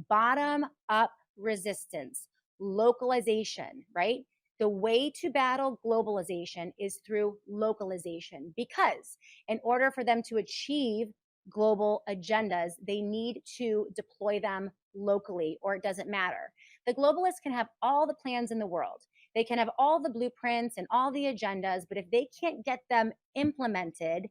bottom up resistance, localization, right? The way to battle globalization is through localization, because in order for them to achieve global agendas, they need to deploy them locally, or it doesn't matter. The globalists can have all the plans in the world. They can have all the blueprints and all the agendas, but if they can't get them implemented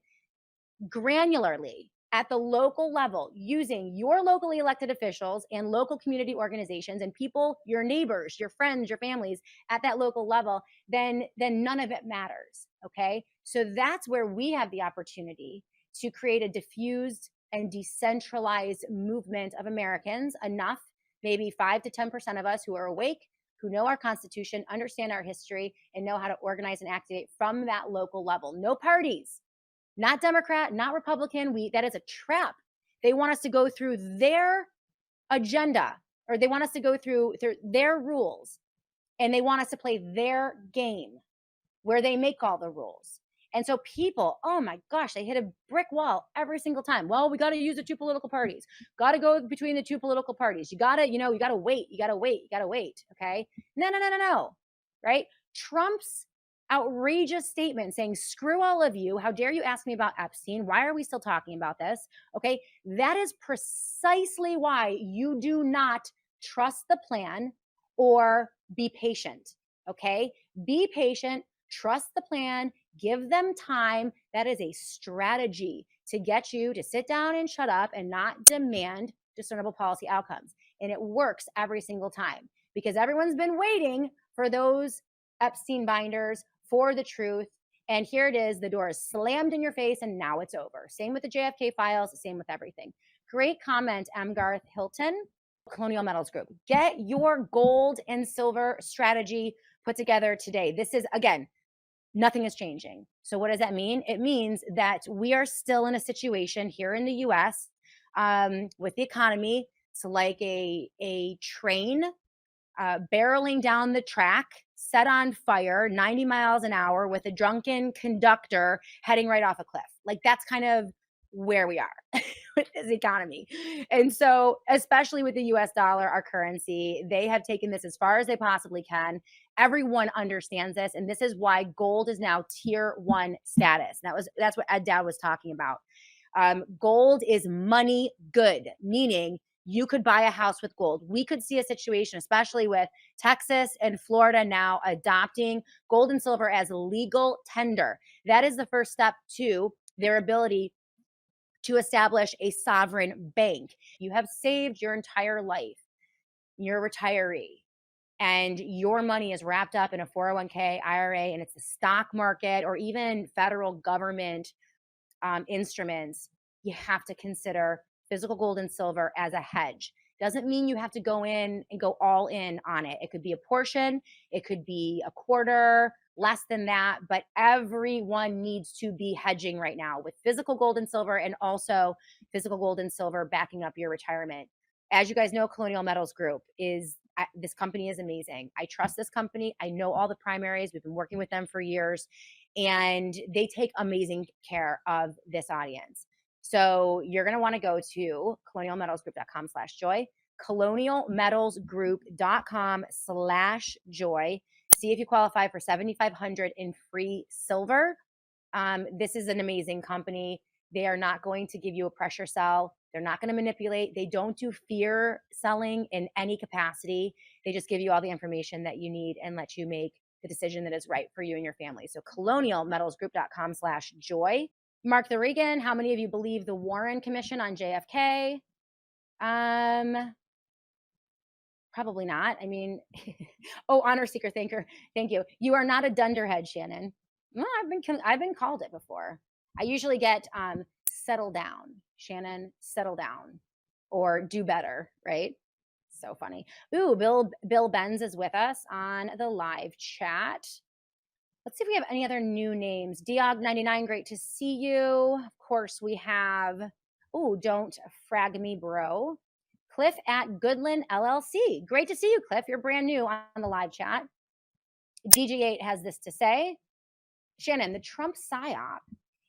granularly at the local level using your locally elected officials and local community organizations and people, your neighbors, your friends, your families at that local level, then none of it matters. Okay. So that's where we have the opportunity to create a diffused and decentralized movement of Americans, enough, maybe 5 to 10% of us who are awake, who know our Constitution, understand our history, and know how to organize and activate from that local level. No parties, not Democrat, not Republican. That is a trap. They want us to go through their agenda, or they want us to go through their rules, and they want us to play their game where they make all the rules. And so people, oh my gosh, they hit a brick wall every single time. Well, we got to use the two political parties. Got to go between the two political parties. You got to, you got to wait. You got to wait. You got to wait. Okay. No. Right. Trump's outrageous statement saying, screw all of you. How dare you ask me about Epstein? Why are we still talking about this? Okay. That is precisely why you do not trust the plan or be patient. Okay. Be patient, trust the plan, give them time. That is a strategy to get you to sit down and shut up and not demand discernible policy outcomes. And it works every single time, because everyone's been waiting for those Epstein binders, for the truth. And here it is. The door is slammed in your face, and now it's over. Same with the JFK files, same with everything. Great comment, M. Garth Hilton. Colonial Metals Group. Get your gold and silver strategy put together today. This is, again, nothing is changing. So what does that mean? It means that we are still in a situation here in the US with the economy. It's like a train barreling down the track, set on fire, 90 miles an hour, with a drunken conductor heading right off a cliff. Like, that's kind of where we are with this economy. And so, especially with the US dollar, our currency, they have taken this as far as they possibly can. Everyone understands this. And this is why gold is now tier 1 status. That's what Ed Dowd was talking about. Gold is money good, meaning you could buy a house with gold. We could see a situation, especially with Texas and Florida now adopting gold and silver as legal tender. That is the first step to their ability to establish a sovereign bank. You have saved your entire life. You're a retiree, and your money is wrapped up in a 401k, IRA, and it's the stock market or even federal government instruments. You have to consider physical gold and silver as a hedge. Doesn't mean you have to go in and go all in on it. It could be a portion, it could be a quarter, less than that, but everyone needs to be hedging right now with physical gold and silver, and also physical gold and silver backing up your retirement. As you guys know, Colonial Metals Group this company is amazing. I trust this company. I know all the primaries. We've been working with them for years, and they take amazing care of this audience. So you're going to want to go to colonialmetalsgroup.com/joy, colonialmetalsgroup.com/joy. See if you qualify for $7,500 in free silver. This is an amazing company. They are not going to give you a pressure sell. They're not going to manipulate. They don't do fear selling in any capacity. They just give you all the information that you need and let you make the decision that is right for you and your family. So colonialmetalsgroup.com/joy. Mark the Reagan, how many of you believe the Warren Commission on JFK? Probably not. I mean, oh, honor seeker, thank you. You are not a dunderhead, Shannon. Well, I've been called it before. I usually get settle down, Shannon, settle down, or do better, right? So funny. Ooh, Bill Benz is with us on the live chat. Let's see if we have any other new names. Diog99, great to see you. Of course, we have, oh, don't frag me, bro. Cliff at Goodland LLC. Great to see you, Cliff. You're brand new on the live chat. DJ8 has this to say. Shannon, the Trump PSYOP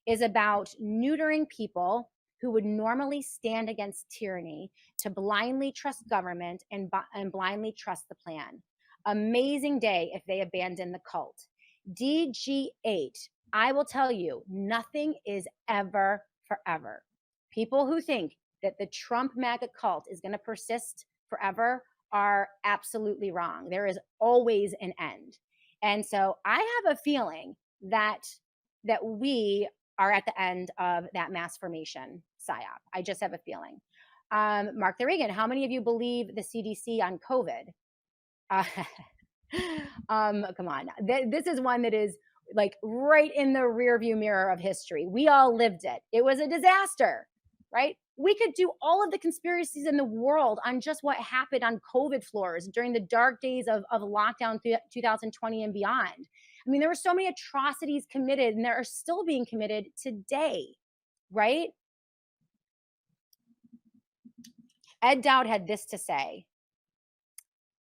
is about neutering people who would normally stand against tyranny to blindly trust government and blindly trust the plan. Amazing day if they abandon the cult. DG8, I will tell you, nothing is ever forever. People who think that the Trump MAGA cult is going to persist forever are absolutely wrong. There is always an end. And so I have a feeling that we are at the end of that mass formation PSYOP. I just have a feeling. Mark the Reagan, how many of you believe the CDC on COVID? Come on. This is one that is like right in the rearview mirror of history. We all lived it. It was a disaster, right? We could do all of the conspiracies in the world on just what happened on COVID floors during the dark days of lockdown 2020 and beyond. I mean, there were so many atrocities committed, and there are still being committed today, right? Ed Dowd had this to say.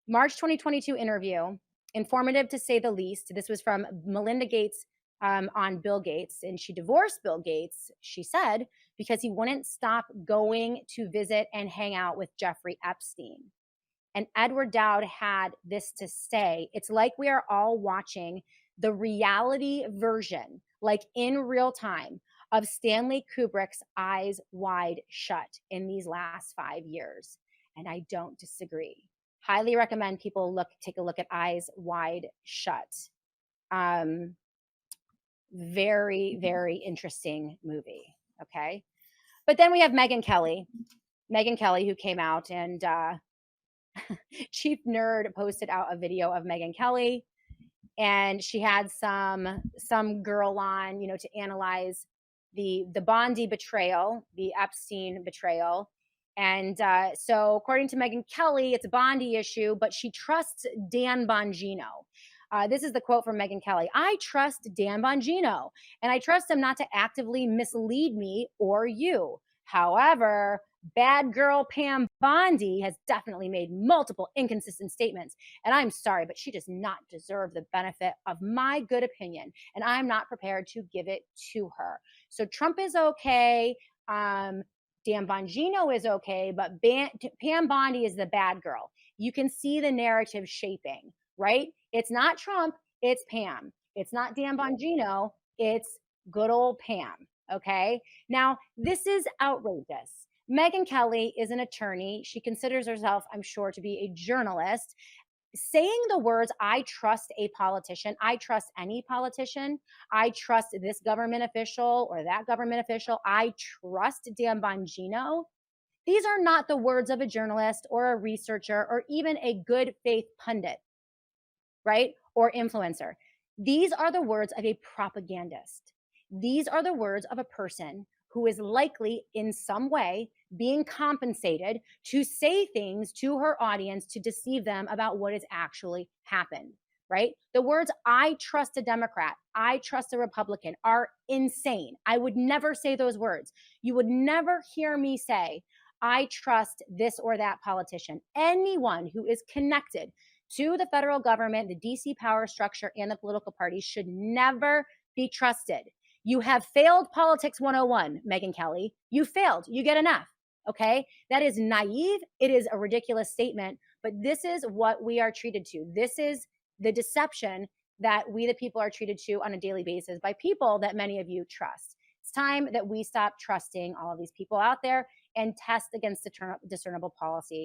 March 2022 interview, informative to say the least. This was from Melinda Gates on Bill Gates, and she divorced Bill Gates, she said, because he wouldn't stop going to visit and hang out with Jeffrey Epstein. And Edward Dowd had this to say. It's like we are all watching the reality version, like in real time, of Stanley Kubrick's Eyes Wide Shut in these last 5 years. And I don't disagree. Highly recommend people take a look at Eyes Wide Shut. Very, very interesting movie. Okay. But then we have Megyn Kelly, who came out, and Chief Nerd posted out a video of Megyn Kelly, and she had some girl on, to analyze the Bondi betrayal, the Epstein betrayal. And so according to Megyn Kelly, it's a Bondi issue, but she trusts Dan Bongino. This is the quote from Megyn Kelly. I trust Dan Bongino, and I trust him not to actively mislead me or you. However, bad girl Pam Bondi has definitely made multiple inconsistent statements, and I'm sorry, but she does not deserve the benefit of my good opinion, and I'm not prepared to give it to her. So Trump is okay. Dan Bongino is okay, but Pam Bondi is the bad girl. You can see the narrative shaping, right? It's not Trump, it's Pam. It's not Dan Bongino, it's good old Pam, okay? Now, this is outrageous. Megyn Kelly is an attorney. She considers herself, I'm sure, to be a journalist. Saying the words, I trust a politician, I trust any politician, I trust this government official or that government official, I trust Dan Bongino. These are not the words of a journalist or a researcher or even a good faith pundit, right? Or influencer. These are the words of a propagandist. These are the words of a person who is likely in some way being compensated to say things to her audience to deceive them about what has actually happened, right? The words, I trust a Democrat, I trust a Republican, are insane. I would never say those words. You would never hear me say, I trust this or that politician. Anyone who is connected to the federal government, the DC power structure, and the political parties should never be trusted. You have failed politics 101, Megyn Kelly. You failed. You get an F. Okay? That is naive. It is a ridiculous statement, but this is what we are treated to. This is the deception that we, the people, are treated to on a daily basis by people that many of you trust. It's time that we stop trusting all of these people out there and test against discernible policy.